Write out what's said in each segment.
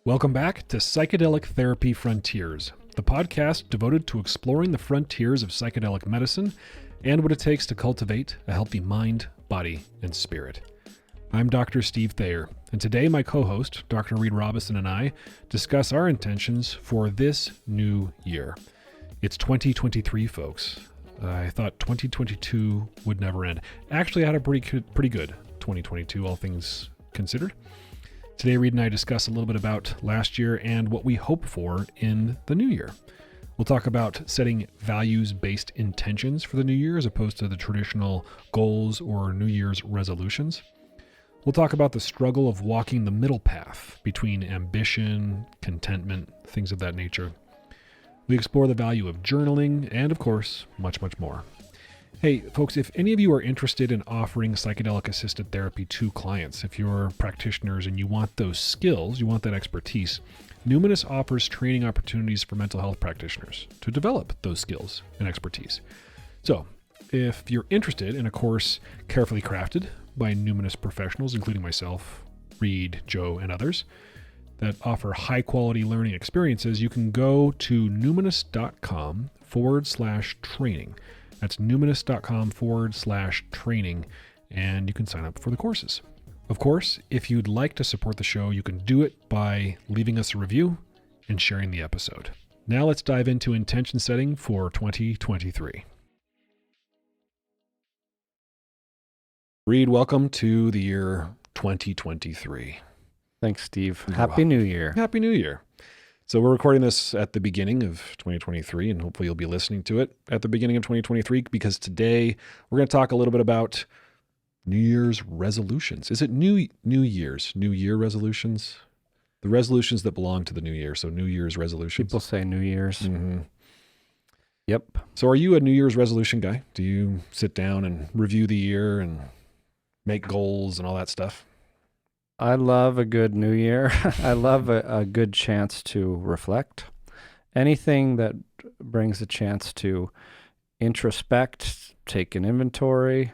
Welcome back to Psychedelic Therapy Frontiers, the podcast devoted to exploring the frontiers of psychedelic medicine and what it takes to cultivate a healthy mind, body, and spirit. I'm Dr. Steve Thayer, and today my co-host, Dr. Reid Robison, and I discuss our intentions for this new year. It's 2023, folks. I thought 2022 would never end. Actually, I had a pretty good 2022, all things considered. Today, Reid and I discuss a little bit about last year and what we hope for in the new year. We'll talk about setting values-based intentions for the new year as opposed to the traditional goals or New Year's resolutions. We'll talk about the struggle of walking the middle path between ambition, contentment, things of that nature. We explore the value of journaling and, of course, much, much more. Hey, folks, if any of you are interested in offering psychedelic-assisted therapy to clients, if you're practitioners and you want those skills, you want that expertise, Numinous offers training opportunities for mental health practitioners to develop those skills and expertise. So, if you're interested in a course carefully crafted by Numinous professionals, including myself, Reid, Joe, and others, that offer high-quality learning experiences, you can go to numinous.com/training. That's numinous.com/training, and you can sign up for the courses. Of course, if you'd like to support the show, you can do it by leaving us a review and sharing the episode. Now let's dive into intention setting for 2023. Reid, welcome to the year 2023. Thanks, Steve. Happy New Year. Happy New Year. So we're recording this at the beginning of 2023, and hopefully you'll be listening to it at the beginning of 2023, because today we're going to talk a little bit about New Year's resolutions. Is it New Year resolutions? The resolutions that belong to the new year, so New Year's resolutions. People say New Year's. Mm-hmm. Yep. So are you a New Year's resolution guy? Do you sit down and review the year and make goals and all that stuff? I love a good New Year. I love a good chance to reflect. Anything that brings a chance to introspect, take an inventory,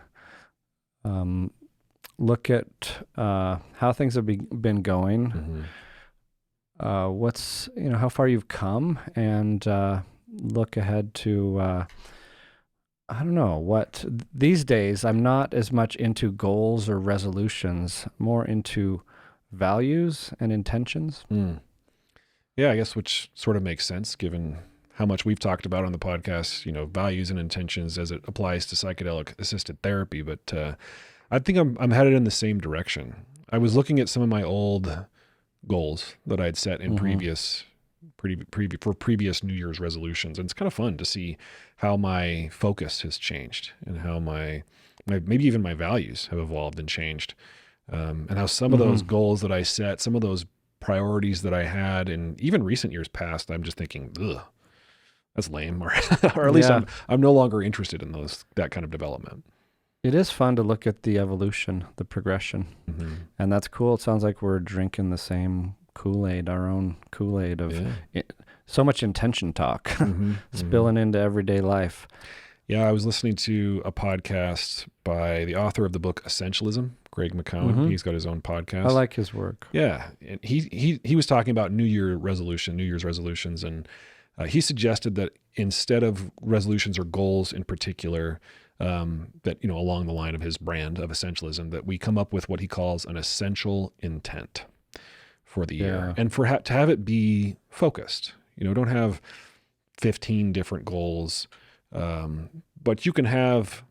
look at how things have been going, Mm-hmm. how far you've come, and look ahead to these days I'm not as much into goals or resolutions, more into values and intentions. Yeah, I guess which sort of makes sense given how much we've talked about on the podcast, values and intentions as it applies to psychedelic assisted therapy. But I think I'm headed in the same direction. I was looking at some of my old goals that I'd set in previous New Year's resolutions. And it's kind of fun to see how my focus has changed and how my maybe even my values have evolved and changed. And how some of those goals that I set, some of those priorities that I had in even recent years past, I'm just thinking, ugh, that's lame. Or at least I'm no longer interested in that kind of development. It is fun to look at the evolution, the progression. And that's cool. It sounds like we're drinking the same Kool-Aid, our own Kool-Aid of so much intention talk spilling into everyday life. Yeah, I was listening to a podcast by the author of the book Essentialism, Greg McKeown. He's got his own podcast. I like his work. Yeah, and he was talking about New Year's resolutions, and he suggested that instead of resolutions or goals in particular, that along the line of his brand of Essentialism, that we come up with what he calls an essential intent for the year, and to have it be focused. Don't have 15 different goals, but you can have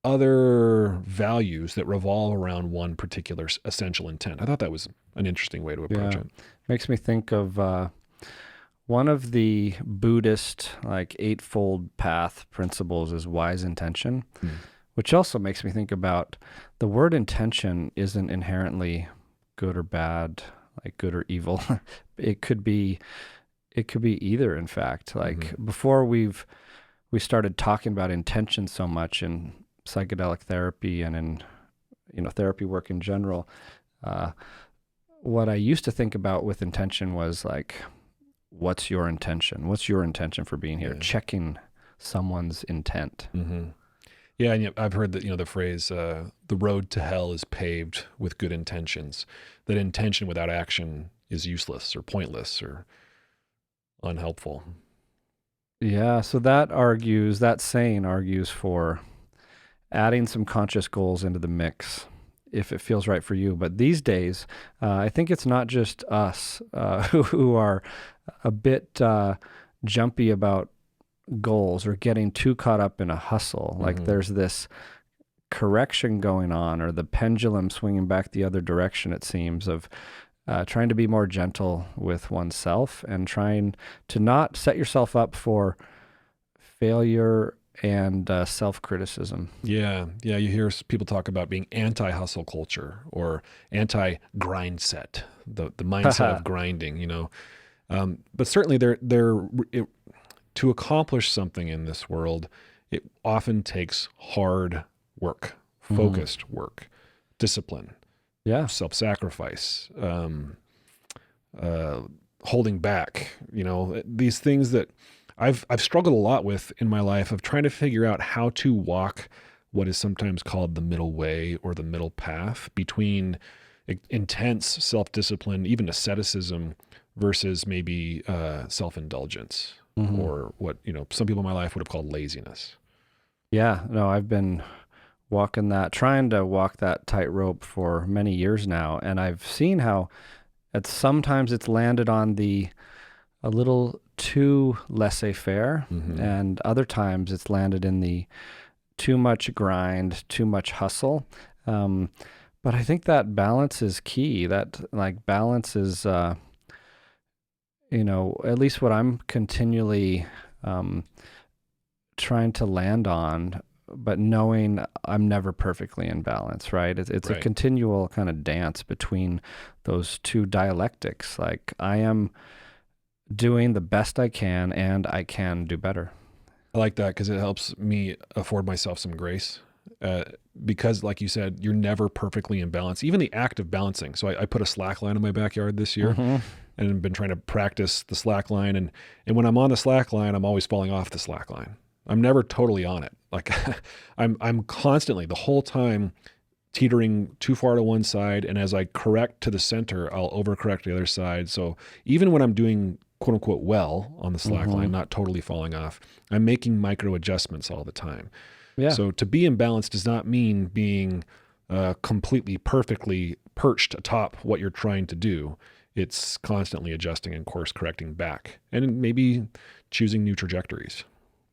other values that revolve around one particular essential intent. I thought that was an interesting way to approach it. Makes me think of one of the Buddhist eightfold path principles is wise intention, which also makes me think about the word intention isn't inherently good or bad, like good or evil. It could be either, in fact. Before we started talking about intention so much in psychedelic therapy and in therapy work in general, what I used to think about with intention was what's your intention? What's your intention for being here? Checking someone's intent. Yeah, and I've heard that, the phrase, the road to hell is paved with good intentions. That intention without action is useless or pointless or unhelpful. Yeah, so that saying argues for adding some conscious goals into the mix if it feels right for you. But these days, I think it's not just us who are a bit jumpy about goals or getting too caught up in a hustle. Like there's this correction going on, or the pendulum swinging back the other direction, it seems, of trying to be more gentle with oneself and trying to not set yourself up for failure and self-criticism. Yeah. You hear people talk about being anti-hustle culture or anti-grind set, the mindset of grinding, you know. But certainly to accomplish something in this world, it often takes hard work, focused work, discipline, self-sacrifice, holding back, you know, these things that I've struggled a lot with in my life, of trying to figure out how to walk what is sometimes called the middle way or the middle path between intense self-discipline, even asceticism, versus maybe self-indulgence or what, you know, some people in my life would have called laziness. Yeah, no, I've been trying to walk that tightrope for many years now. And I've seen how sometimes it's landed on a little too laissez-faire, and other times it's landed in the too much grind, too much hustle. But I think that balance is key. That balance is, you know, at least what I'm continually trying to land on, but knowing I'm never perfectly in balance, right? It's a continual kind of dance between those two dialectics. Like, I am doing the best I can, and I can do better. I like that because it helps me afford myself some grace. Because like you said, you're never perfectly in balance, even the act of balancing. So I put a slack line in my backyard this year and I've been trying to practice the slack line. And when I'm on the slack line, I'm always falling off the slack line. I'm never totally on it. Like I'm constantly the whole time teetering too far to one side. And as I correct to the center, I'll overcorrect the other side. So even when I'm doing quote unquote well on the slack line, not totally falling off, I'm making micro adjustments all the time. Yeah. So to be in balance does not mean being completely perfectly perched atop what you're trying to do. It's constantly adjusting and course correcting back, and maybe choosing new trajectories.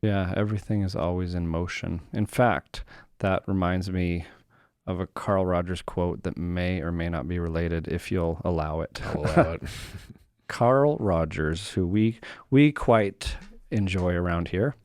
Yeah, everything is always in motion. In fact, that reminds me of a Carl Rogers quote that may or may not be related, if you'll allow it. I'll allow it. Carl Rogers, who we quite enjoy around here,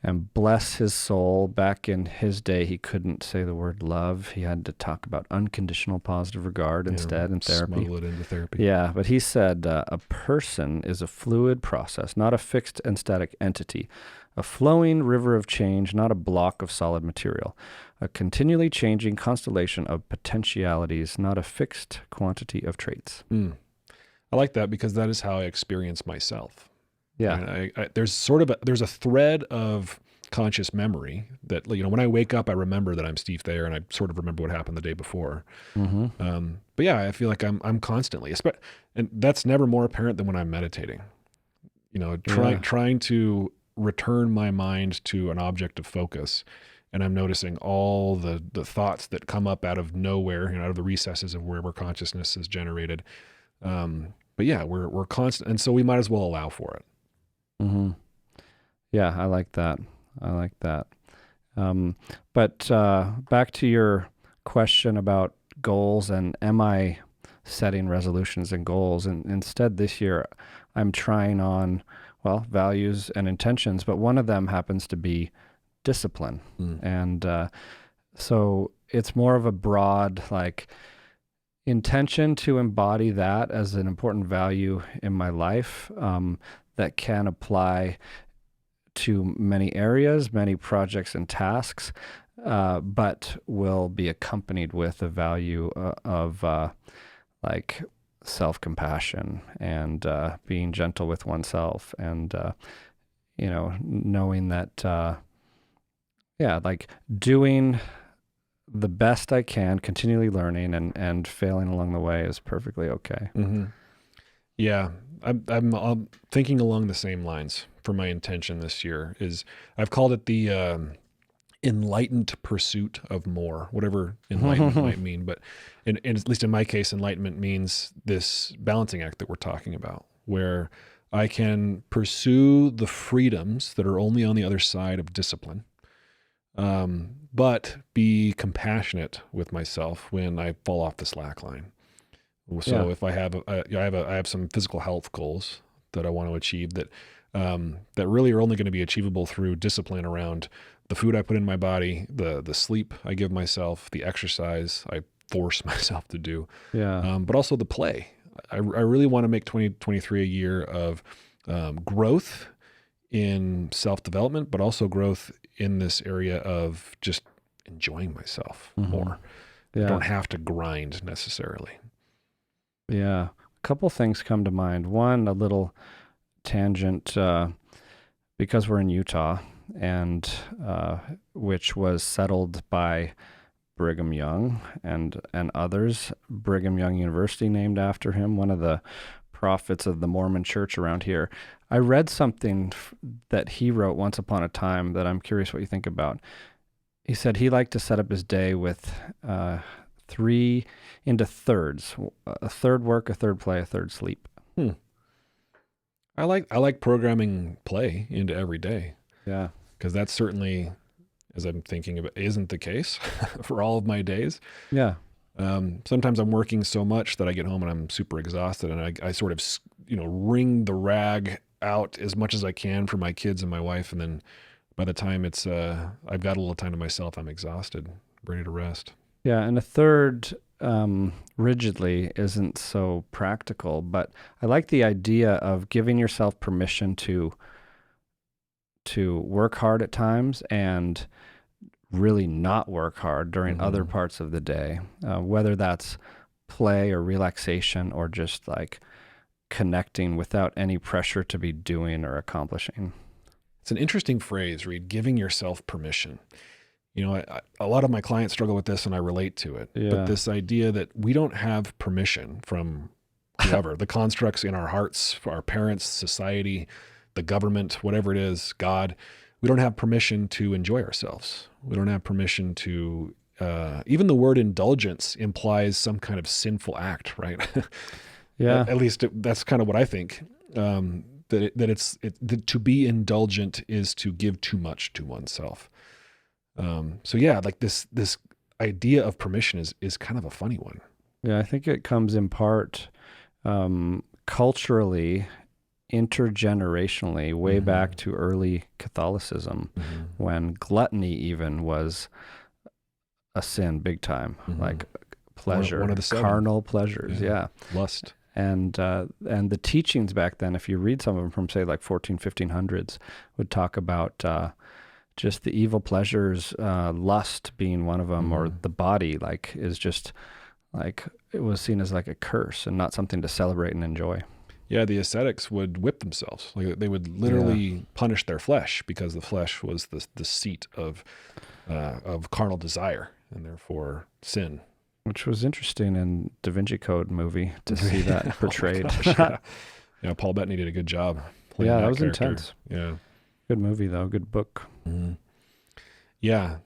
and bless his soul, back in his day, he couldn't say the word love. He had to talk about unconditional positive regard instead in therapy. Smuggle it into therapy. Yeah, but he said, a person is a fluid process, not a fixed and static entity. A flowing river of change, not a block of solid material. A continually changing constellation of potentialities, not a fixed quantity of traits. I like that because that is how I experience myself. Yeah. I there's a thread of conscious memory that, you know, when I wake up, I remember that I'm Steve Thayer and I sort of remember what happened the day before. But yeah, I feel like I'm constantly, and that's never more apparent than when I'm meditating, you know, trying to return my mind to an object of focus. And I'm noticing all the thoughts that come up out of nowhere, you know, out of the recesses of wherever consciousness is generated. But yeah, we're constant. And so we might as well allow for it. Yeah, I like that. But back to your question about goals and am I setting resolutions and goals? And instead this year I'm trying on, values and intentions, but one of them happens to be discipline. And so it's more of a broad, intention to embody that as an important value in my life, that can apply to many areas, many projects and tasks, but will be accompanied with a value of self-compassion and being gentle with oneself, and knowing that doing the best I can, continually learning and failing along the way is perfectly okay. Mm-hmm. Yeah, I'm thinking along the same lines for my intention this year. Is I've called it the enlightened pursuit of more, whatever enlightenment might mean. But at least in my case, enlightenment means this balancing act that we're talking about, where I can pursue the freedoms that are only on the other side of discipline, but be compassionate with myself when I fall off the slack line. So if I have I have some physical health goals that I want to achieve that really are only going to be achievable through discipline around the food I put in my body, the sleep I give myself, the exercise I force myself to do, but also the play. I really want to make 2023 a year of growth in self-development, but also growth in this area of just enjoying myself more. I don't have to grind necessarily. Yeah. A couple things come to mind. One, a little tangent, because we're in Utah, and which was settled by Brigham Young and others. Brigham Young University named after him, one of the prophets of the Mormon church around here. I read something that he wrote once upon a time that I'm curious what you think about. He said he liked to set up his day with 3 into thirds: a third work, a third play, a third sleep. I like programming play into every day. Yeah. Because that's certainly, as I'm thinking of it, isn't the case for all of my days. Yeah. Sometimes I'm working so much that I get home and I'm super exhausted, and I sort of, wring the rag out as much as I can for my kids and my wife. And then by the time it's, I've got a little time to myself, I'm exhausted, ready to rest. Yeah. And a third, rigidly isn't so practical, but I like the idea of giving yourself permission to work hard at times and really not work hard during other parts of the day, whether that's play or relaxation or just like connecting without any pressure to be doing or accomplishing. It's an interesting phrase, Reid, giving yourself permission. A lot of my clients struggle with this, and I relate to it. Yeah. But this idea that we don't have permission from whoever, the constructs in our hearts, our parents, society, the government, whatever it is, God, we don't have permission to enjoy ourselves. We don't have permission to, even the word indulgence implies some kind of sinful act, right? Yeah. At least that's kind of what I think. That to be indulgent is to give too much to oneself. Like this idea of permission is kind of a funny one. Yeah, I think it comes in part culturally, intergenerationally, way back to early Catholicism, when gluttony even was a sin big time, like pleasure, one of the 7. Carnal pleasures, Lust. And the teachings back then, if you read some of them from, say, like 1500s, would talk about just the evil pleasures, lust being one of them, or the body, like, is just like, it was seen as like a curse and not something to celebrate and enjoy. Yeah, the ascetics would whip themselves. Like, they would literally punish their flesh, because the flesh was the seat of carnal desire and therefore sin. Which was interesting in Da Vinci Code movie to see that portrayed. Oh gosh, yeah. Paul Bettany did a good job. Yeah, that was character. Intense. Yeah. Good movie, though. Good book. Yeah.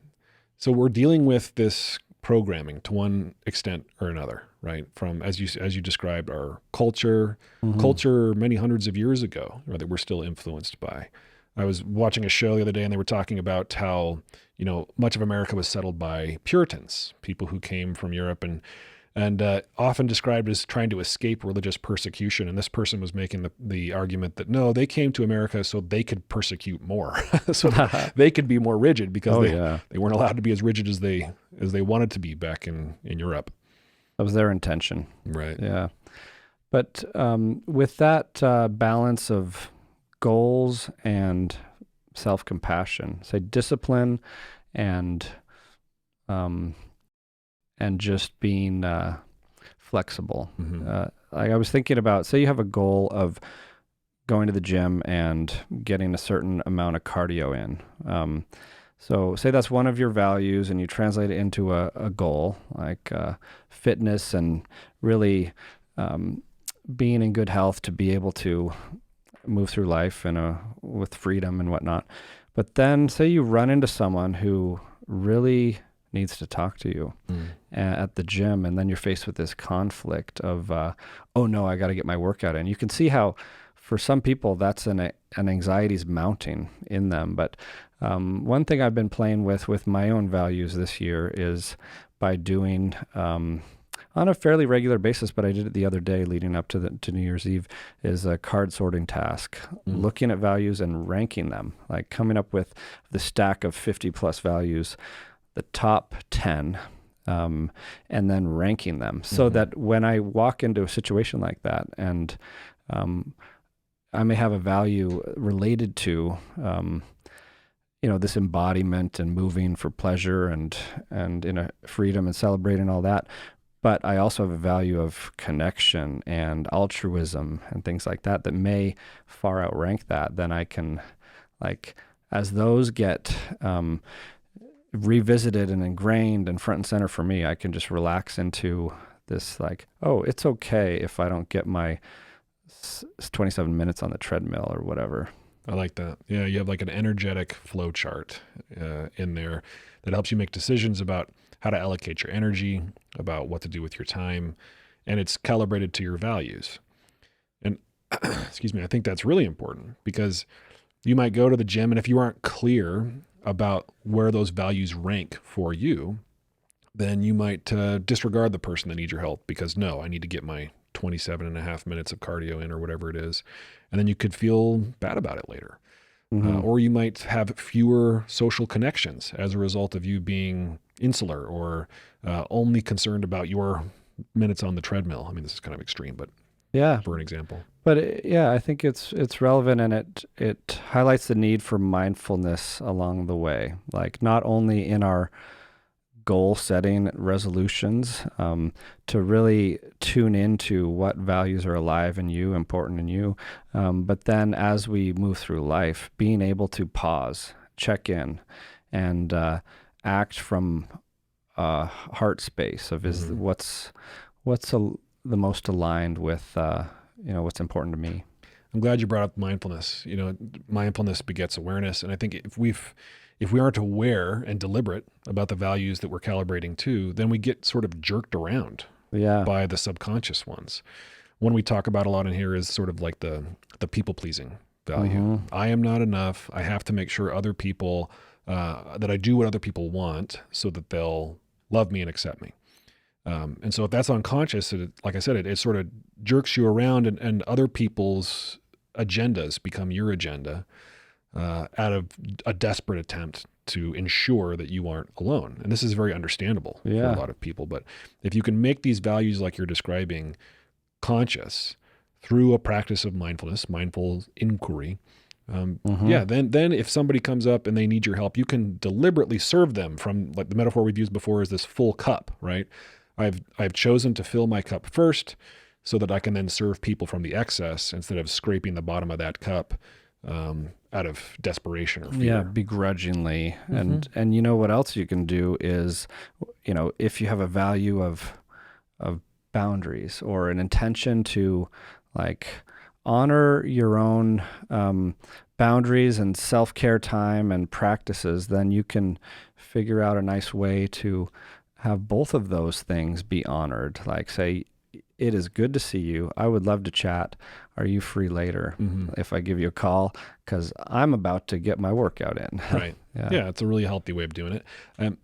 So we're dealing with this programming to one extent or another, right? From, as you described, our culture many hundreds of years ago, or that we're still influenced by. I was watching a show the other day, and they were talking about how, much of America was settled by Puritans, people who came from Europe and often described as trying to escape religious persecution. And this person was making the argument that no, they came to America so they could persecute more, so they could be more rigid, because they weren't allowed to be as rigid as they wanted to be back in Europe. That was their intention. Right. Yeah. But with that balance of goals and self-compassion, say discipline and just being flexible. I was thinking about, say you have a goal of going to the gym and getting a certain amount of cardio in. So say that's one of your values and you translate it into a goal like fitness and really being in good health to be able to move through life with freedom and whatnot. But then say you run into someone who really needs to talk to you at the gym, and then you're faced with this conflict of, oh no, I got to get my workout in. You can see how for some people that's an anxiety's mounting in them. But one thing I've been playing with my own values this year is by doing on a fairly regular basis, but I did it the other day leading up to New Year's Eve, is a card sorting task, looking at values and ranking them, like coming up with the stack of 50 plus values, the top 10, and then ranking them so that when I walk into a situation like that and I may have a value related to this embodiment and moving for pleasure and in a freedom and celebrating all that. But I also have a value of connection and altruism and things like that may far outrank that. Then I can, as those get revisited and ingrained and front and center for me, I can just relax into this oh, it's okay if I don't get my 27 minutes on the treadmill or whatever. I like that. Yeah, you have an energetic flow chart in there that helps you make decisions about how to allocate your energy, about what to do with your time, and it's calibrated to your values. And excuse me, I think that's really important because you might go to the gym, and if you aren't clear about where those values rank for you, then you might disregard the person that needs your help because, no, I need to get my 27 and a half minutes of cardio in or whatever it is. And then you could feel bad about it later. Or you might have fewer social connections as a result of you being insular or only concerned about your minutes on the treadmill. I mean, this is kind of extreme, but for an example. But I think it's relevant, and it highlights the need for mindfulness along the way, not only in our goal setting resolutions, to really tune into what values are alive in you, important in you. But then as we move through life, being able to pause, check in, and act from heart space of what's the most aligned with what's important to me. I'm glad you brought up mindfulness. Mindfulness begets awareness, and I think if we aren't aware and deliberate about the values that we're calibrating to, then we get sort of jerked around by the subconscious ones. One we talk about a lot in here is sort of like the people-pleasing value. I am not enough. I have to make sure other people, that I do what other people want so that they'll love me and accept me. And so if that's unconscious, like I said, it sort of jerks you around and other people's agendas become your agenda. Out of a desperate attempt to ensure that you aren't alone. And this is very understandable for a lot of people. But if you can make these values like you're describing conscious through a practice of mindfulness, mindful inquiry, then if somebody comes up and they need your help, you can deliberately serve them from, the metaphor we've used before is this full cup, right? I've chosen to fill my cup first so that I can then serve people from the excess instead of scraping the bottom of that cup out of desperation or fear. Yeah, begrudgingly. And what else you can do is, if you have a value of boundaries or an intention to honor your own boundaries and self-care time and practices, then you can figure out a nice way to have both of those things be honored. Say, it is good to see you. I would love to chat. Are you free later if I give you a call? Because I'm about to get my workout in. Right. Yeah, it's a really healthy way of doing it.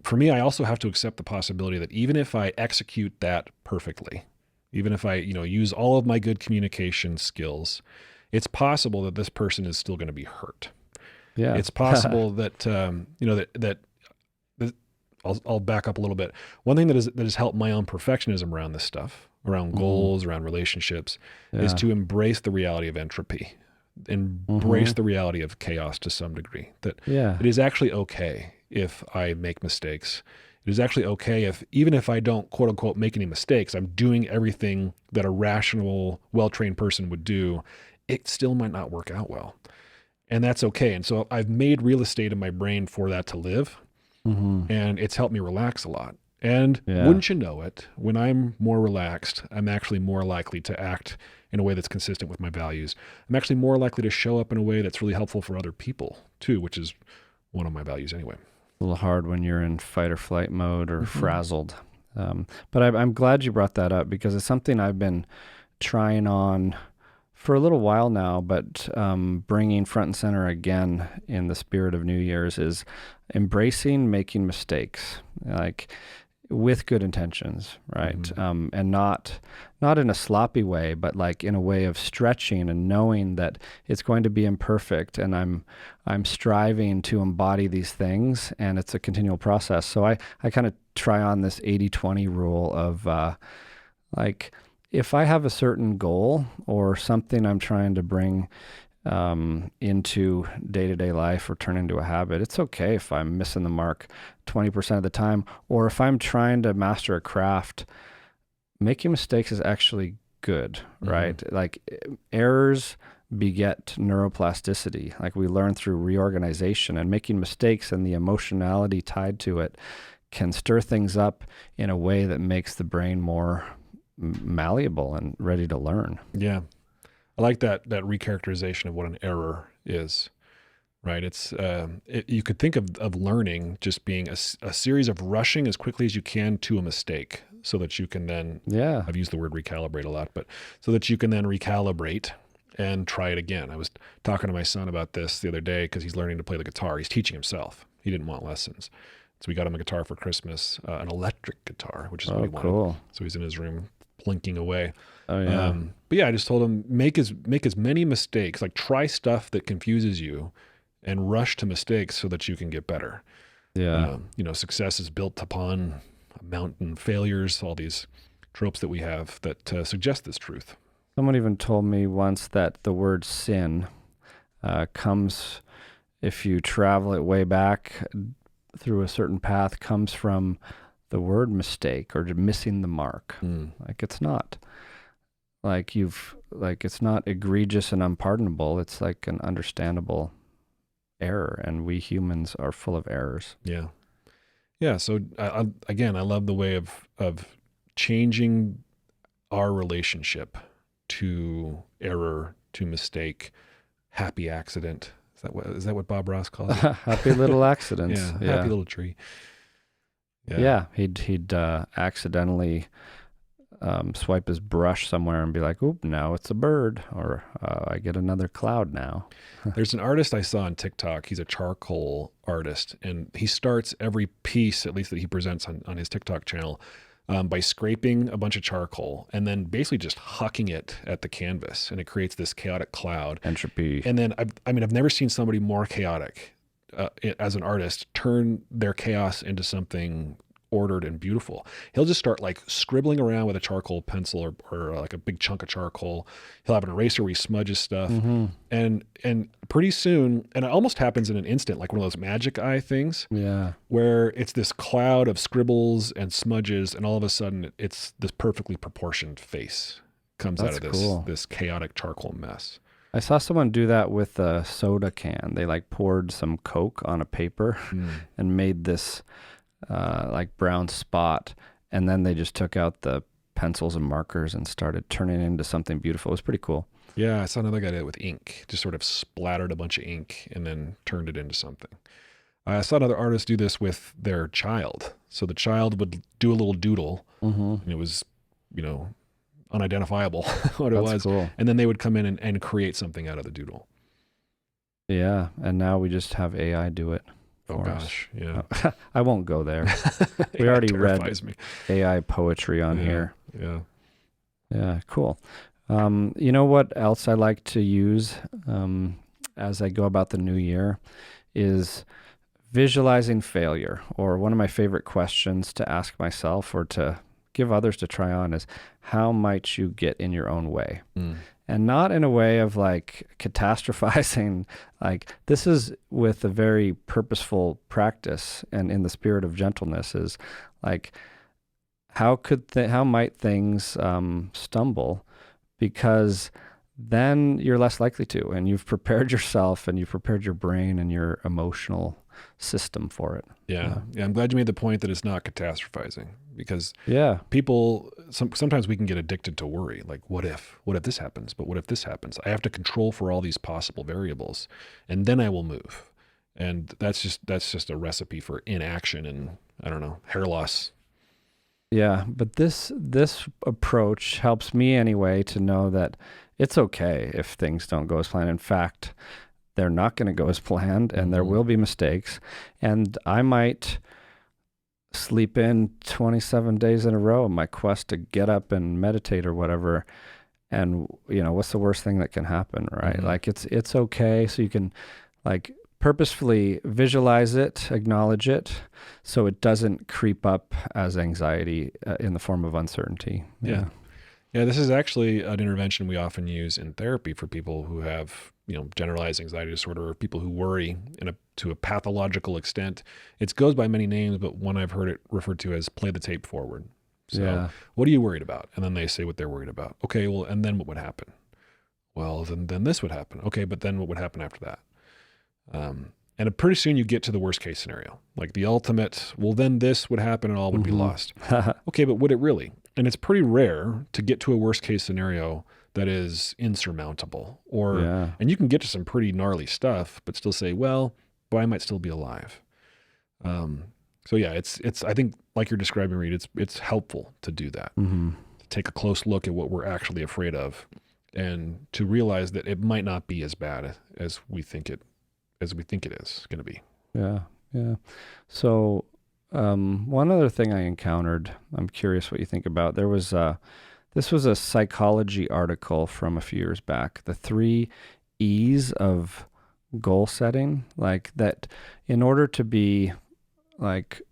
For me, I also have to accept the possibility that even if I execute that perfectly, even if I use all of my good communication skills, it's possible that this person is still going to be hurt. Yeah, it's possible that that I'll back up a little bit. One thing that has helped my own perfectionism around this stuff, around goals, around relationships, is to embrace the reality of entropy, embrace the reality of chaos to some degree. That it is actually okay if I make mistakes. It is actually okay if, even if I don't quote unquote make any mistakes, I'm doing everything that a rational, well-trained person would do, it still might not work out well. And that's okay. And so I've made real estate in my brain for that to live. And it's helped me relax a lot. And wouldn't you know it, when I'm more relaxed, I'm actually more likely to act in a way that's consistent with my values. I'm actually more likely to show up in a way that's really helpful for other people too, which is one of my values anyway. A little hard when you're in fight or flight mode or frazzled. But I'm glad you brought that up, because it's something I've been trying on for a little while now, but bringing front and center again in the spirit of New Year's is embracing making mistakes, like with good intentions, right? And not in a sloppy way, but like in a way of stretching and knowing that it's going to be imperfect, and I'm striving to embody these things, and it's a continual process. So I kind of try on this 80-20 rule of like, if I have a certain goal or something I'm trying to bring into day-to-day life or turn into a habit, it's okay if I'm missing the mark 20% of the time. Or if I'm trying to master a craft, making mistakes is actually good, right? Like, errors beget neuroplasticity. Like, we learn through reorganization, and making mistakes and the emotionality tied to it can stir things up in a way that makes the brain more malleable and ready to learn. Yeah. I like that recharacterization of what an error is, right? It's you could think of learning just being a series of rushing as quickly as you can to a mistake, so that you can then, I've used the word recalibrate a lot, but so that you can then recalibrate and try it again. I was talking to my son about this the other day, because he's learning to play the guitar. He's teaching himself. He didn't want lessons. So we got him a guitar for Christmas, an electric guitar, which is what he wanted. Cool. So he's in his room plinking away. Oh yeah. But yeah, I just told him, make as many mistakes, like try stuff that confuses you and rush to mistakes so that you can get better. Yeah. Success is built upon a mountain failures, all these tropes that we have that suggest this truth. Someone even told me once that the word sin comes, if you travel it way back through a certain path, comes from the word mistake or missing the mark. Like, it's not it's not egregious and unpardonable. It's like an understandable error, and we humans are full of errors. Yeah. Yeah. So I love the way of changing our relationship to error, to mistake, happy accident. Is that what Bob Ross calls it? Happy little accidents. Yeah. Happy little tree. Yeah. He'd accidentally swipe his brush somewhere and be like, "Oop, now it's a bird," or "I get another cloud now." There's an artist I saw on TikTok. He's a charcoal artist, and he starts every piece, at least that he presents on his TikTok channel, by scraping a bunch of charcoal and then basically just hucking it at the canvas, and it creates this chaotic cloud. Entropy. And then I've never seen somebody more chaotic as an artist turn their chaos into something ordered and beautiful. He'll just start like scribbling around with a charcoal pencil or like a big chunk of charcoal. He'll have an eraser where he smudges stuff, and pretty soon, and it almost happens in an instant, like one of those magic eye things, where it's this cloud of scribbles and smudges, and all of a sudden it's this perfectly proportioned face comes out of this chaotic charcoal mess. I saw someone do that with a soda can. They like poured some Coke on a paper and made this like brown spot, and then they just took out the pencils and markers and started turning it into something beautiful. It was pretty cool. Yeah, I saw another guy do it with ink, just sort of splattered a bunch of ink and then turned it into something. I saw another artist do this with their child. So the child would do a little doodle, and it was, unidentifiable what it was. Cool. And then they would come in and create something out of the doodle. Yeah, and now we just have AI do it. Oh gosh, yeah. I won't go there. We already read AI poetry on here. Yeah. Yeah, cool. You know what else I like to use as I go about the new year is visualizing failure. Or one of my favorite questions to ask myself or to give others to try on is, how might you get in your own way? And not in a way of like catastrophizing. Like, this is with a very purposeful practice and in the spirit of gentleness, is like, how might things stumble? Because then you're less likely to, and you've prepared yourself and you've prepared your brain and your emotional system for it. Yeah. I'm glad you made the point that it's not catastrophizing, because Yeah. people, sometimes we can get addicted to worry. Like, what if this happens? But what if this happens? I have to control for all these possible variables, and then I will move. And that's just a recipe for inaction and, I don't know, hair loss. Yeah, but this approach helps me anyway to know that it's okay if things don't go as planned. In fact, they're not going to go as planned, and there will be mistakes. And I might sleep in 27 days in a row in my quest to get up and meditate or whatever. And, what's the worst thing that can happen, right? Mm-hmm. Like it's okay. So you can like purposefully visualize it, acknowledge it, so it doesn't creep up as anxiety in the form of uncertainty. Yeah. This is actually an intervention we often use in therapy for people who have, generalized anxiety disorder, or people who worry to a pathological extent. It goes by many names, but one I've heard it referred to as play the tape forward. So what are you worried about? And then they say what they're worried about. Okay, well, and then what would happen? Well, then this would happen. Okay, but then what would happen after that? And pretty soon you get to the worst case scenario, like the ultimate, well, then this would happen and all would be lost. Okay, but would it really? And it's pretty rare to get to a worst case scenario that is insurmountable, and you can get to some pretty gnarly stuff, but still say, well, I might still be alive. So yeah, it's, I think like you're describing, Reid, it's helpful to do that, to take a close look at what we're actually afraid of, and to realize that it might not be as bad as we think it is going to be. Yeah. So, one other thing I encountered, I'm curious what you think about. This was a psychology article from a few years back, the 3 E's of goal setting, like that in order to be like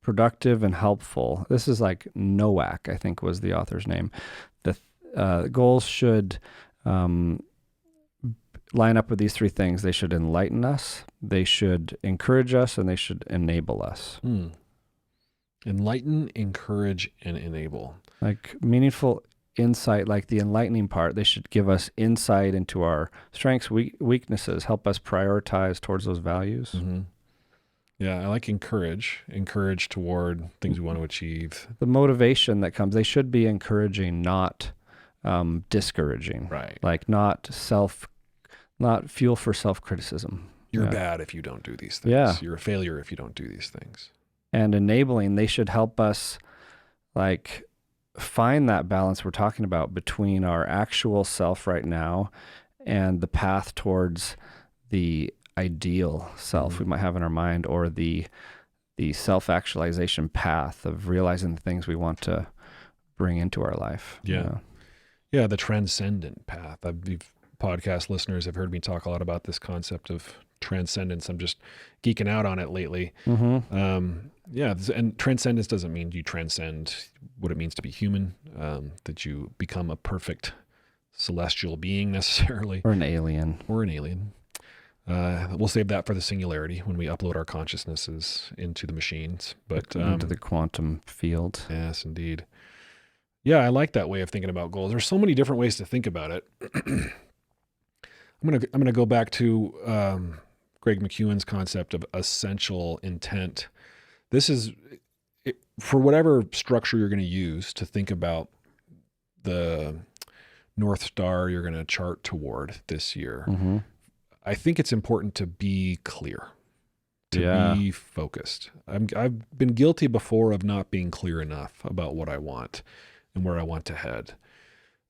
productive and helpful. This is like Nowak, I think was the author's name. The goals should, line up with these 3 things. They should enlighten us, they should encourage us, and they should enable us. Enlighten, encourage, and enable. Like meaningful insight, like the enlightening part, they should give us insight into our strengths, weaknesses, help us prioritize towards those values. Mm-hmm. Yeah, I like encourage toward things we want to achieve. The motivation that comes, they should be encouraging, not discouraging. Right. Like not fuel for self-criticism. You're bad if you don't do these things. Yeah. You're a failure if you don't do these things. And enabling, they should help us like find that balance we're talking about between our actual self right now and the path towards the ideal self we might have in our mind, or the self-actualization path of realizing the things we want to bring into our life. Yeah, the transcendent path. Podcast listeners have heard me talk a lot about this concept of transcendence. I'm just geeking out on it lately. And transcendence doesn't mean you transcend what it means to be human, that you become a perfect celestial being necessarily. Or an alien. We'll save that for the singularity when we upload our consciousnesses into the machines. But into the quantum field. Yes, indeed. Yeah, I like that way of thinking about goals. There's so many different ways to think about it. I'm gonna go back to Greg McKeown's concept of essential intent. This is for whatever structure you're going to use to think about the North Star you're going to chart toward this year. I think it's important to be clear, to be focused. I've been guilty before of not being clear enough about what I want and where I want to head.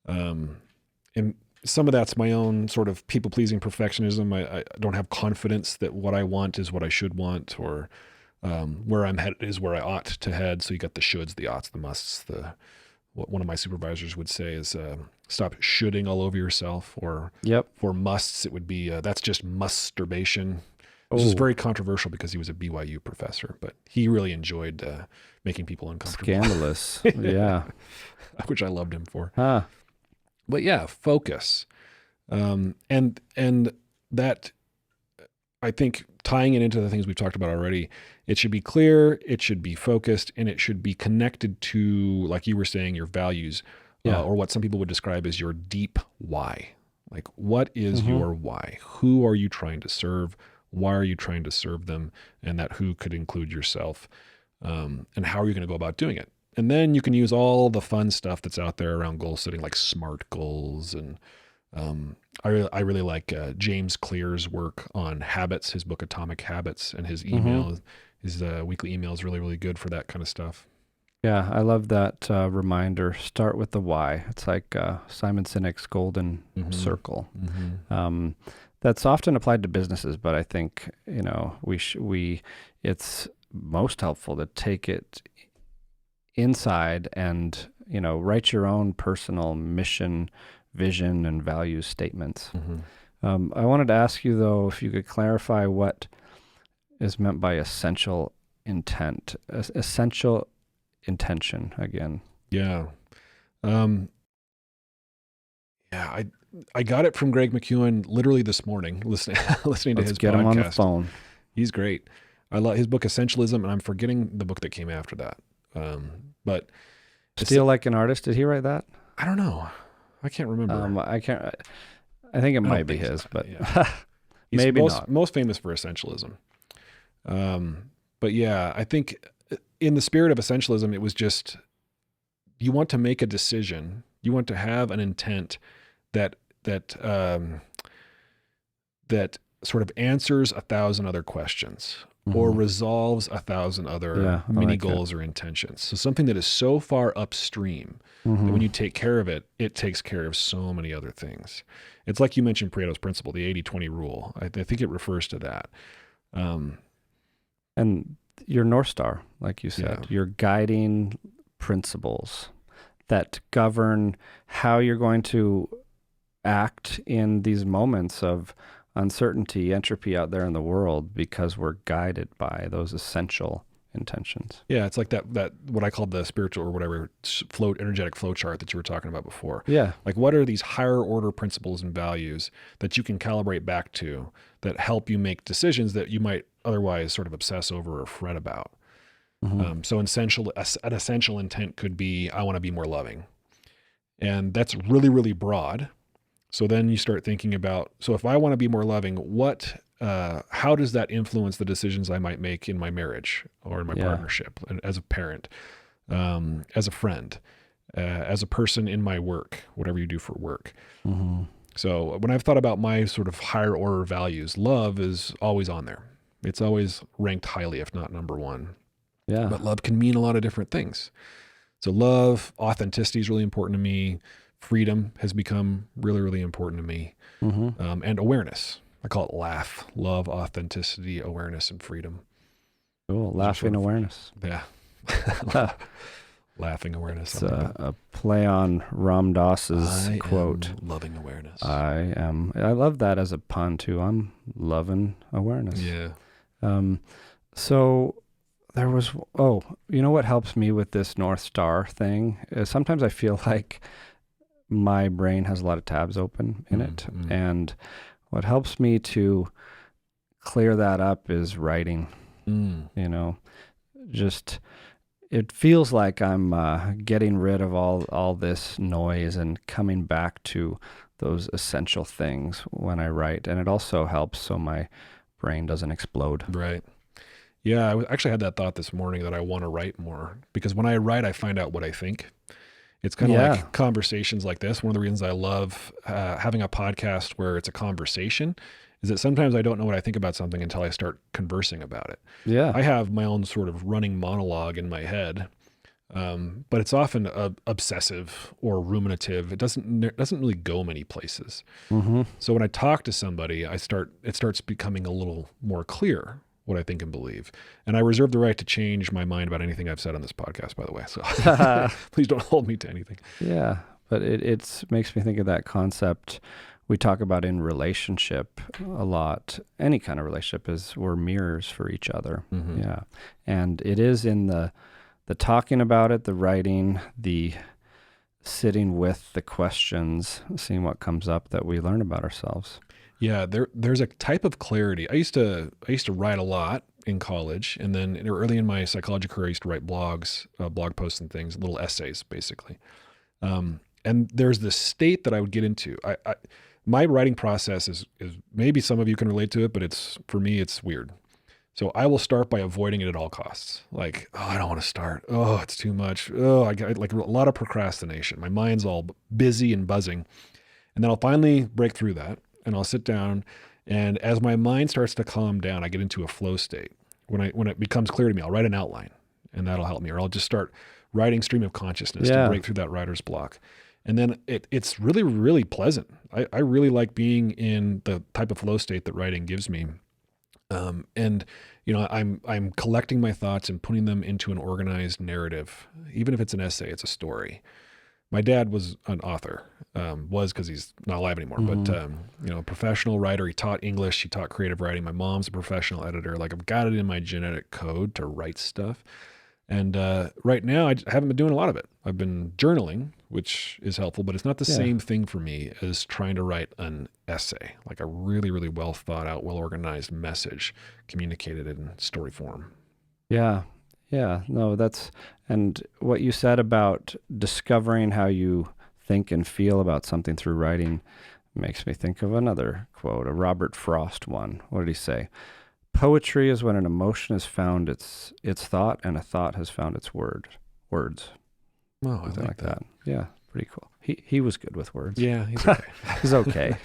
And some of that's my own sort of people-pleasing perfectionism. I don't have confidence that what I want is what I should want, or where I'm headed is where I ought to head. So you got the shoulds, the oughts, the musts. What one of my supervisors would say is stop shoulding all over yourself, or for musts, it would be that's just masturbation. This is very controversial because he was a BYU professor, but he really enjoyed making people uncomfortable. Scandalous. Yeah. Which I loved him for. But yeah, focus. And that, I think, tying it into the things we've talked about already, it should be clear, it should be focused, and it should be connected to, like you were saying, your values, or what some people would describe as your deep why. Like, what is your why? Who are you trying to serve? Why are you trying to serve them? And that who could include yourself. And how are you going to go about doing it? And then you can use all the fun stuff that's out there around goal setting, like SMART goals. And I really like James Clear's work on habits, his book Atomic Habits, and his email, his weekly email is really, really good for that kind of stuff. Yeah, I love that reminder. Start with the why. It's like Simon Sinek's golden circle. That's often applied to businesses, but I think, you know, it's most helpful to take it inside and, you know, write your own personal mission, vision, and value statements. I wanted to ask you, though, if you could clarify what is meant by essential intent, essential intention again. Yeah. I got it from Greg McKeown literally this morning, listening to his podcast. Let's get him on the phone. He's great. I love his book, Essentialism, and I'm forgetting the book that came after that. But Steal Like an Artist, did he write that? I don't know. I can't remember. I think it might be his, but yeah. maybe most famous for Essentialism. But yeah, I think in the spirit of Essentialism, it was just, you want to make a decision. You want to have an intent that sort of answers 1,000 other questions or resolves 1,000 other mini goals or intentions. So something that is so far upstream that when you take care of it, it takes care of so many other things. It's like you mentioned Pareto's principle, the 80-20 rule. I think it refers to that. And your North Star, like you said, your guiding principles that govern how you're going to act in these moments of uncertainty, entropy out there in the world, because we're guided by those essential intentions. Yeah, it's like that what I called the spiritual or whatever energetic flow chart that you were talking about before. Yeah. Like, what are these higher order principles and values that you can calibrate back to that help you make decisions that you might otherwise sort of obsess over or fret about? So an essential intent could be, I want to be more loving. And that's really, really broad. So then you start thinking about, so if I want to be more loving, how does that influence the decisions I might make in my marriage or in my partnership, and as a parent, as a friend, as a person in my work, whatever you do for work. So when I've thought about my sort of higher order values, love is always on there. It's always ranked highly, if not number one. Yeah. But love can mean a lot of different things. So love, authenticity is really important to me. Freedom has become really, really important to me. And awareness. I call it LAUGH. Love, authenticity, awareness, and freedom. Cool. Laughing awareness. Yeah. Laughing awareness. It's a play on Ram Dass's quote. Loving awareness. I love that as a pun too. I'm loving awareness. Yeah. So there was, you know what helps me with this North Star thing is sometimes I feel like my brain has a lot of tabs open in it. And what helps me to clear that up is writing. You know, just, it feels like I'm getting rid of all this noise and coming back to those essential things when I write. And it also helps so my brain doesn't explode. Right. Yeah, I actually had that thought this morning that I want to write more, because when I write, I find out what I think. It's kind of like conversations like this. One of the reasons I love having a podcast where it's a conversation is that sometimes I don't know what I think about something until I start conversing about it. Yeah. I have my own sort of running monologue in my head, but it's often obsessive or ruminative. It doesn't really go many places. So when I talk to somebody, it starts becoming a little more clear what I think and believe. And I reserve the right to change my mind about anything I've said on this podcast, by the way. So please don't hold me to anything. Yeah, but it makes me think of that concept we talk about in relationship a lot. Any kind of relationship is we're mirrors for each other. Yeah. And it is in the talking about it, the writing, the sitting with the questions, seeing what comes up that we learn about ourselves. Yeah, there's a type of clarity. I used to write a lot in college, and then early in my psychology career, I used to write blogs, blog posts and things, little essays, basically. And there's this state that I would get into. my writing process is maybe some of you can relate to it, but for me, it's weird. So I will start by avoiding it at all costs. Like, oh, I don't want to start. Oh, it's too much. Oh, I got like a lot of procrastination. My mind's all busy and buzzing. And then I'll finally break through that and I'll sit down. And as my mind starts to calm down, I get into a flow state. When it becomes clear to me, I'll write an outline and that'll help me. Or I'll just start writing stream of consciousness to break through that writer's block. And then it's really, really pleasant. I really like being in the type of flow state that writing gives me. And I'm collecting my thoughts and putting them into an organized narrative. Even if it's an essay, it's a story. My dad was an author, was because he's not alive anymore, but, a professional writer. He taught English, he taught creative writing. My mom's a professional editor. Like I've got it in my genetic code to write stuff. And right now, I haven't been doing a lot of it. I've been journaling, which is helpful, but it's not the same thing for me as trying to write an essay, like a really, really well thought out, well organized message communicated in story form. Yeah. Yeah. No, and what you said about discovering how you think and feel about something through writing makes me think of another quote, a Robert Frost one. What did he say? Poetry is when an emotion has found its thought and a thought has found its words. Oh, I like that. Yeah, pretty cool. He was good with words. Yeah, he's okay. He's okay.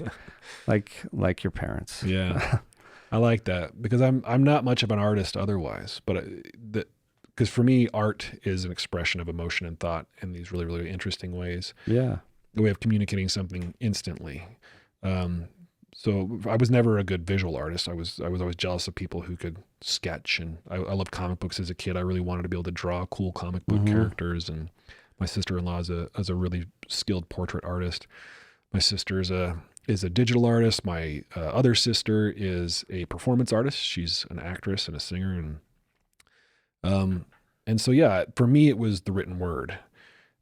like your parents. Yeah. I like that because I'm not much of an artist otherwise, but because for me, art is an expression of emotion and thought in these really, really interesting ways. Yeah. The way of communicating something instantly. So I was never a good visual artist. I was always jealous of people who could sketch, and I loved comic books as a kid. I really wanted to be able to draw cool comic book characters, and my sister-in-law is a really skilled portrait artist. My sister is a digital artist. My other sister is a performance artist. She's an actress and a singer, and so yeah, for me it was the written word.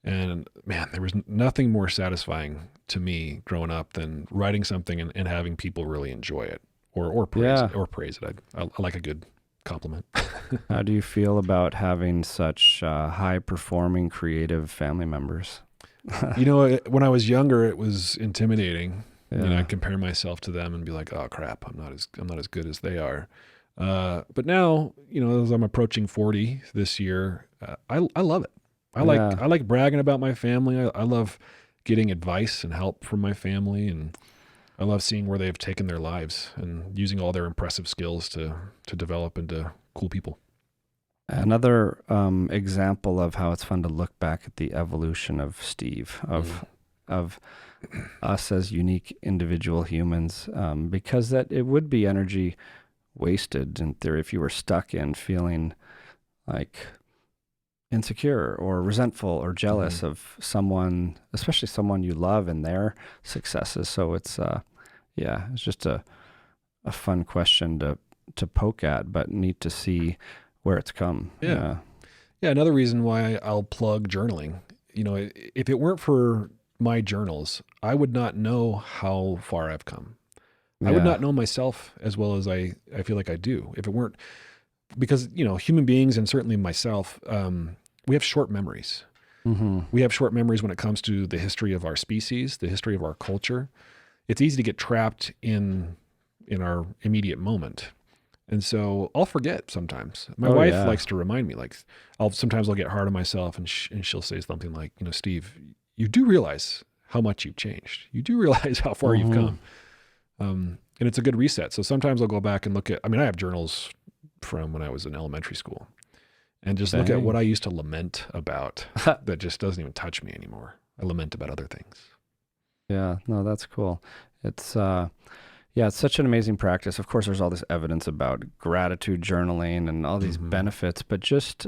And man, there was nothing more satisfying to me growing up than writing something and having people really enjoy it or praise it. I like a good compliment. How do you feel about having such high performing creative family members? When I was younger, it was intimidating. I'd compare myself to them and be like, oh crap, I'm not as good as they are. But now, as I'm approaching 40 this year, I love it. I like bragging about my family. I love getting advice and help from my family, and I love seeing where they've taken their lives and using all their impressive skills to develop into cool people. Another example of how it's fun to look back at the evolution of Steve, of us as unique individual humans, because that it would be energy wasted in theory if you were stuck in feeling like insecure or resentful or jealous of someone, especially someone you love and their successes. So it's it's just a fun question to poke at, but neat to see where it's come. Yeah. Another reason why I'll plug journaling. If it weren't for my journals, I would not know how far I've come. I would not know myself as well as I feel like I do if it weren't because, human beings and certainly myself, we have short memories. Mm-hmm. We have short memories when it comes to the history of our species, the history of our culture. It's easy to get trapped in our immediate moment. And so I'll forget sometimes. My wife likes to remind me, like sometimes I'll get hard on myself and she'll say something like, Steve, you do realize how much you've changed. You do realize how far you've come. And it's a good reset. So sometimes I'll go back and look at, I have journals from when I was in elementary school and just look at what I used to lament about that just doesn't even touch me anymore. I lament about other things. Yeah, no, that's cool. It's, it's such an amazing practice. Of course, there's all this evidence about gratitude journaling and all these benefits, but just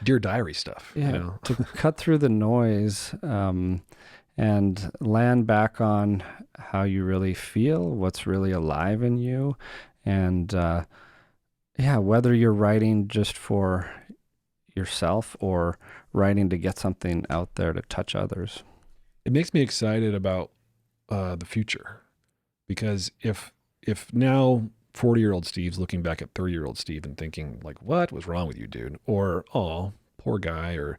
Dear Diary stuff. To cut through the noise, and land back on how you really feel, what's really alive in you, and whether you're writing just for yourself or writing to get something out there to touch others. It makes me excited about the future, because if now 40-year-old Steve's looking back at 30-year-old Steve and thinking like, what was wrong with you, dude? Or, oh, poor guy, or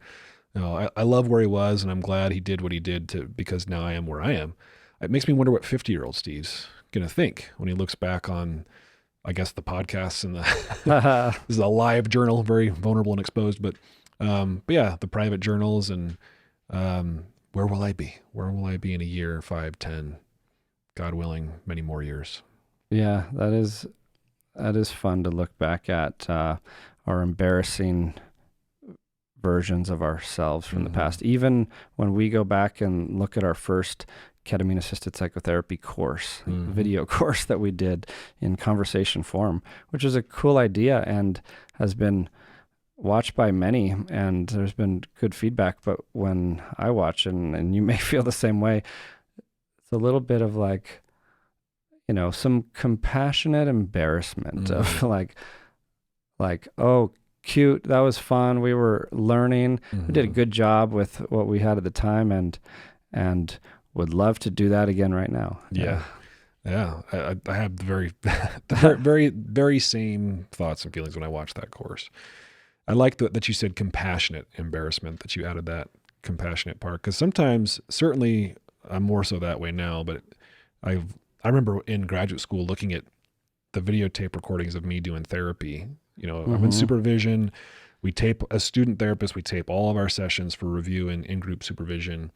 I love where he was and I'm glad he did what he did because now I am where I am. it makes me wonder what 50-year-old Steve's going to think when he looks back on, I guess, the podcasts and this is a live journal, very vulnerable and exposed, but yeah, the private journals and where will I be? Where will I be in a year, 5, 10, God willing, many more years? Yeah, that is fun to look back at our embarrassing versions of ourselves from the past. Even when we go back and look at our first ketamine-assisted psychotherapy course, video course that we did in conversation form, which is a cool idea and has been watched by many, and there's been good feedback. But when I watch, and you may feel the same way, it's a little bit of like, some compassionate embarrassment of like, oh, cute, that was fun, we were learning, we did a good job with what we had at the time, and would love to do that again right now. Yeah. I have the very, very same thoughts and feelings when I watch that course. I like that you said compassionate embarrassment, that you added that compassionate part, because sometimes, certainly I'm more so that way now, but I remember in graduate school looking at the videotape recordings of me doing therapy. I'm in supervision. We tape, as student therapists, we tape all of our sessions for review and in-group supervision.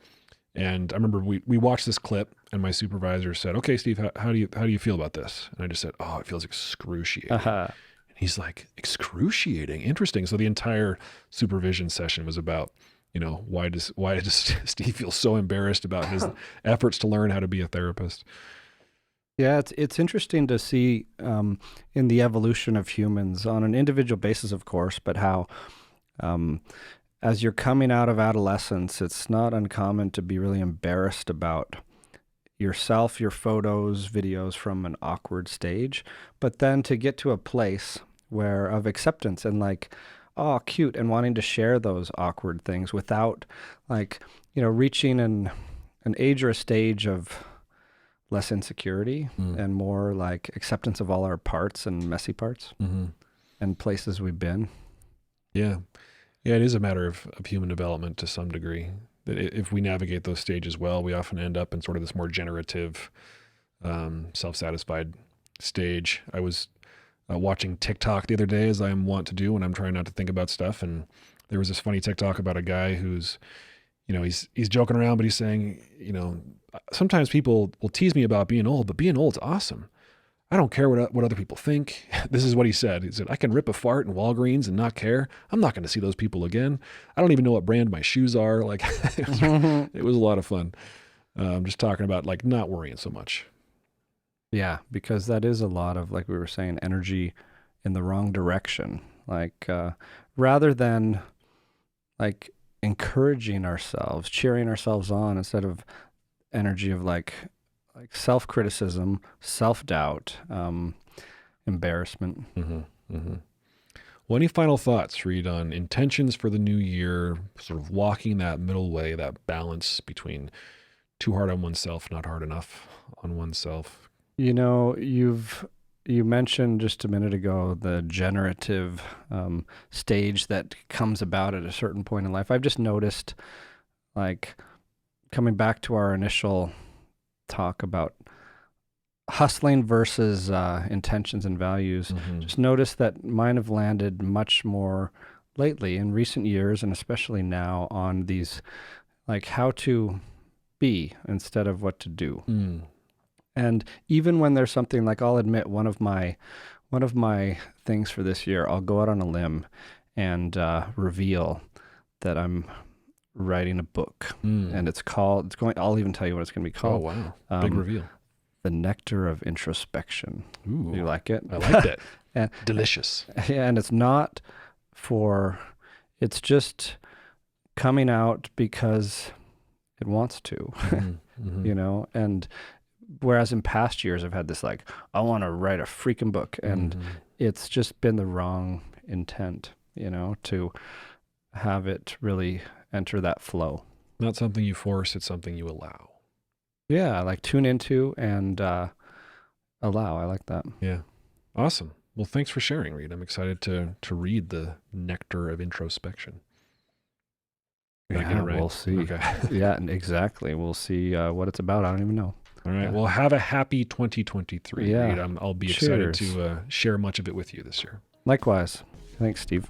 And I remember we watched this clip, and my supervisor said, "Okay, Steve, how do you feel about this?" And I just said, "Oh, it feels excruciating." And he's like, "Excruciating, interesting." So the entire supervision session was about, why does Steve feel so embarrassed about his efforts to learn how to be a therapist? Yeah, it's interesting to see in the evolution of humans on an individual basis, of course, but how as you're coming out of adolescence, it's not uncommon to be really embarrassed about yourself, your photos, videos from an awkward stage, but then to get to a place where of acceptance and like, oh, cute, and wanting to share those awkward things without like, reaching an age or a stage of less insecurity and more like acceptance of all our parts and messy parts and places we've been. Yeah. Yeah, it is a matter of human development to some degree. That if we navigate those stages well, we often end up in sort of this more generative, self-satisfied stage. I was watching TikTok the other day, as I am wont to do when I'm trying not to think about stuff, and there was this funny TikTok about a guy who's, he's joking around, but he's saying, sometimes people will tease me about being old, but being old's awesome. I don't care what other people think. This is what he said. He said, I can rip a fart in Walgreens and not care. I'm not going to see those people again. I don't even know what brand my shoes are. Like, it was a lot of fun. Just talking about like not worrying so much. Yeah, because that is a lot of, like we were saying, energy in the wrong direction. Like, rather than like encouraging ourselves, cheering ourselves on, instead of energy of like self-criticism, self-doubt, embarrassment. Well, any final thoughts, Reid, on intentions for the new year, sort of walking that middle way, that balance between too hard on oneself, not hard enough on oneself? You mentioned just a minute ago the generative stage that comes about at a certain point in life. I've just noticed, like, coming back to our initial talk about hustling versus intentions and values, just notice that mine have landed much more lately in recent years, and especially now, on these, like, how to be instead of what to do. And even when there's something like, I'll admit, one of my things for this year, I'll go out on a limb and reveal that I'm writing a book, and I'll even tell you what it's going to be called. Oh, wow. Big reveal. The Nectar of Introspection. Ooh, you like it? I liked it. And, delicious. Yeah, and it's just coming out because it wants to, and whereas in past years I've had this like, I want to write a freaking book, and it's just been the wrong intent, to have it really enter that flow. Not something you force, it's something you allow. Yeah, like tune into and allow. I like that. Yeah. Awesome. Well, thanks for sharing, Reid. I'm excited to read The Nectar of Introspection. Did I get it right? We'll see. Okay. Yeah, exactly. We'll see what it's about. I don't even know. All right. Well, have a happy 2023. Yeah. Reid. I'll be excited Cheers. to share much of it with you this year. Likewise. Thanks, Steve.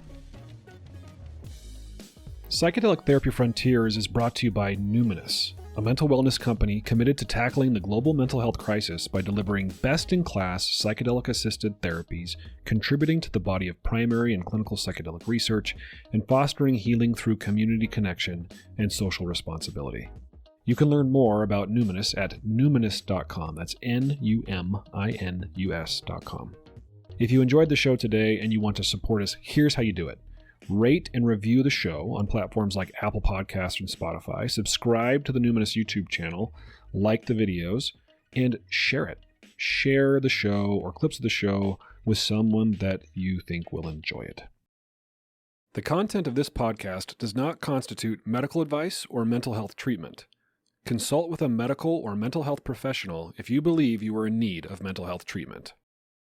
Psychedelic Therapy Frontiers is brought to you by Numinous, a mental wellness company committed to tackling the global mental health crisis by delivering best-in-class psychedelic-assisted therapies, contributing to the body of primary and clinical psychedelic research, and fostering healing through community connection and social responsibility. You can learn more about Numinous at numinous.com. That's Numinus.com. If you enjoyed the show today and you want to support us, here's how you do it. Rate and review the show on platforms like Apple Podcasts and Spotify. Subscribe to the Numinous YouTube channel, like the videos, and share it. Share the show or clips of the show with someone that you think will enjoy it. The content of this podcast does not constitute medical advice or mental health treatment. Consult with a medical or mental health professional if you believe you are in need of mental health treatment.